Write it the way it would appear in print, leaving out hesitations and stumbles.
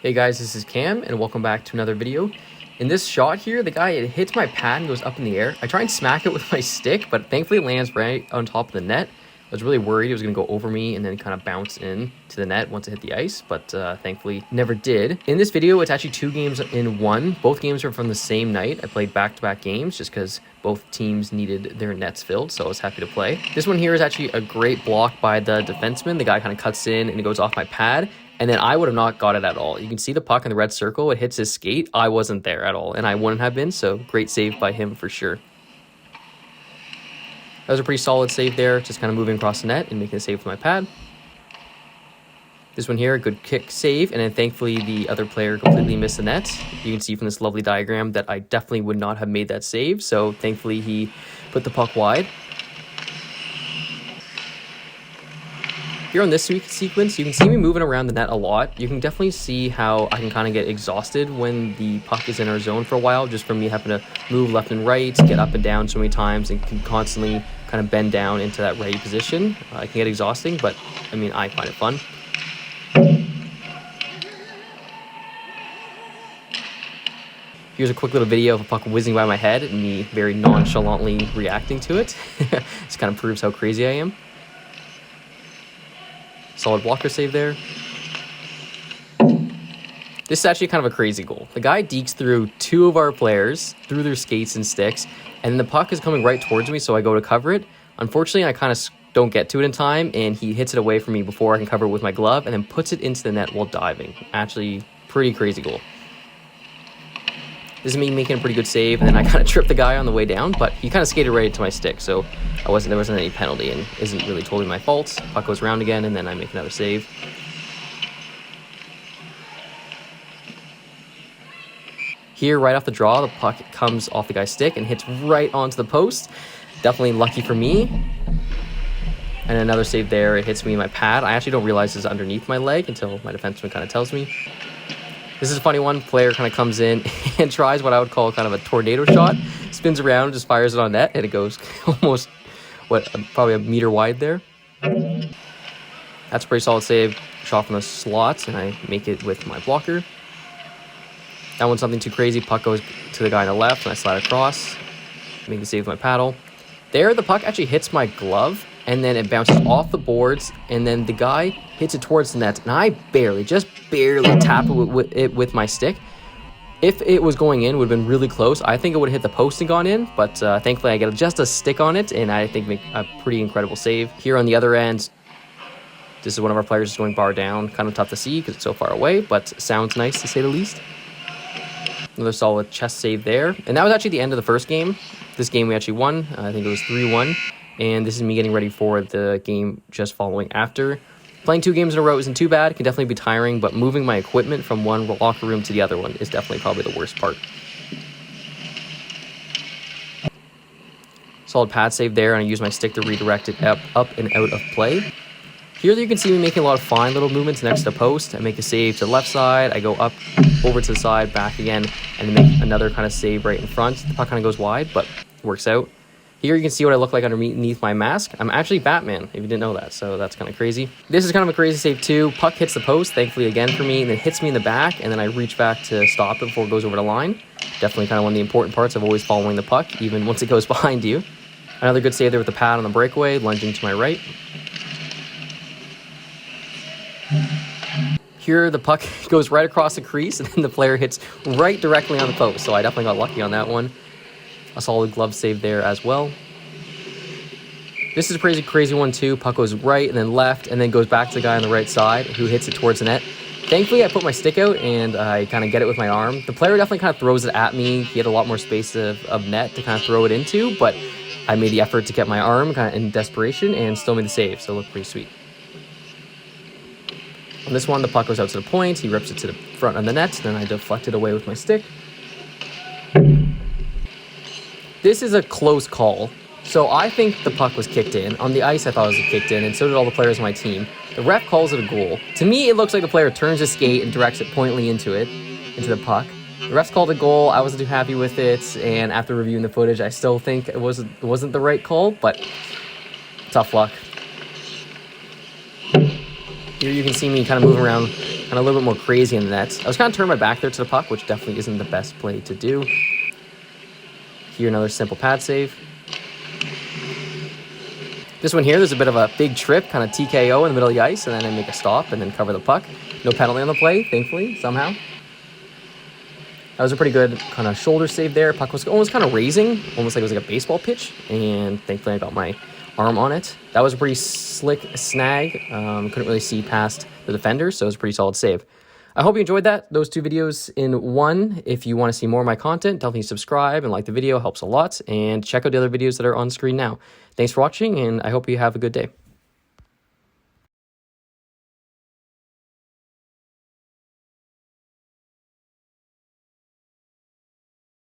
Hey guys, this is Cam and welcome back to another video. In this shot here, the guy, it hits my pad and goes up in the air. I try and smack it with my stick, but thankfully it lands right on top of the net. I was really worried it was going to go over me and then kind of bounce in to the net once it hit the ice, but thankfully never did. In this video, it's actually 2 games in 1. Both games are from the same night. I played back-to-back games just because both teams needed their nets filled, so I was happy to play. This one here is actually a great block by the defenseman. The guy kind of cuts in and it goes off my pad. And then I would have not got it at all. You can see the puck in the red circle. It hits his skate. I wasn't there at all, and I wouldn't have been, so great save by him for sure. That was a pretty solid save there, just kind of moving across the net and making a save with my pad. This one here, a good kick save, and then thankfully the other player completely missed the net. You can see from this lovely diagram that I definitely would not have made that save, so thankfully he put the puck wide. Here on this sequence, you can see me moving around the net a lot. You can definitely see how I can kind of get exhausted when the puck is in our zone for a while, just from me having to move left and right, get up and down so many times, and can constantly kind of bend down into that ready position. It can get exhausting, but I mean, I find it fun. Here's a quick little video of a puck whizzing by my head and me very nonchalantly reacting to it. This kind of proves how crazy I am. Solid blocker save there. This is actually kind of a crazy goal. The guy dekes through 2 of our players, through their skates and sticks, and the puck is coming right towards me, so I go to cover it. Unfortunately, I kind of don't get to it in time, and he hits it away from me before I can cover it with my glove, and then puts it into the net while diving. Actually, pretty crazy goal. This is me making a pretty good save, and then I kind of tripped the guy on the way down, but he kind of skated right into my stick, so there wasn't any penalty, and isn't really totally my fault. Puck goes around again, and then I make another save. Here, right off the draw, the puck comes off the guy's stick and hits right onto the post. Definitely lucky for me. And another save there, it hits me in my pad. I actually don't realize it's underneath my leg until my defenseman kind of tells me. This is a funny one. Player kind of comes in and tries what I would call kind of a tornado shot. Spins around, just fires it on net, and it goes almost, probably a meter wide there. That's a pretty solid save. Shot from the slot, and I make it with my blocker. That one's something too crazy. Puck goes to the guy on the left, and I slide across. Make the save with my paddle. There, the puck actually hits my glove, and then it bounces off the boards, and then the guy hits it towards the net, and I just barely tap it with my stick. If it was going in, it would have been really close. I think it would have hit the post and gone in, but thankfully I get just a stick on it, and I think make a pretty incredible save. Here on the other end, this is one of our players just going bar down. Kind of tough to see because it's so far away, but sounds nice to say the least. Another solid chest save there. And that was actually the end of the first game. This game we actually won. I think it was 3-1. And this is me getting ready for the game just following after. Playing 2 games in a row isn't too bad. It can definitely be tiring, but moving my equipment from one locker room to the other one is definitely probably the worst part. Solid pad save there, and I use my stick to redirect it up and out of play. Here you can see me making a lot of fine little movements next to the post. I make a save to the left side, I go up, over to the side, back again, and then make another kind of save right in front. The puck kind of goes wide, but it works out. Here you can see what I look like underneath my mask. I'm actually Batman, if you didn't know that, so that's kind of crazy. This is kind of a crazy save too. Puck hits the post, thankfully again for me, and then hits me in the back, and then I reach back to stop it before it goes over the line. Definitely kind of one of the important parts of always following the puck, even once it goes behind you. Another good save there with the pad on the breakaway, lunging to my right. Here, the puck goes right across the crease, and then the player hits right directly on the post, so I definitely got lucky on that one. A solid glove save there as well. This is a crazy one too. Puck goes right and then left, and then goes back to the guy on the right side who hits it towards the net. Thankfully, I put my stick out, and I kind of get it with my arm. The player definitely kind of throws it at me. He had a lot more space of net to kind of throw it into, but I made the effort to get my arm kind of in desperation and still made the save, so it looked pretty sweet. On this one, the puck goes out to the point. He rips it to the front of the net. Then I deflect it away with my stick. This is a close call. So I think the puck was kicked in. On the ice, I thought it was kicked in, and so did all the players on my team. The ref calls it a goal. To me, it looks like the player turns his skate and directs it pointedly into the puck. The refs called a goal. I wasn't too happy with it, and after reviewing the footage, I still think it wasn't the right call, but tough luck. Here you can see me kind of moving around kind of a little bit more crazy in the nets. I was kind of turning my back there to the puck, which definitely isn't the best play to do. Here, another simple pad save. This one here, there's a bit of a big trip, kind of TKO in the middle of the ice, and then I make a stop and then cover the puck. No penalty on the play, thankfully, somehow. That was a pretty good kind of shoulder save there. Puck was almost kind of raising, almost like it was like a baseball pitch, and thankfully I got my arm on it. That was a pretty slick snag. Couldn't really see past the defender, so it was a pretty solid save. I hope you enjoyed those 2 videos in one. If you want to see more of my content, definitely subscribe and like the video, helps a lot. And check out the other videos that are on screen now. Thanks for watching, and I hope you have a good day.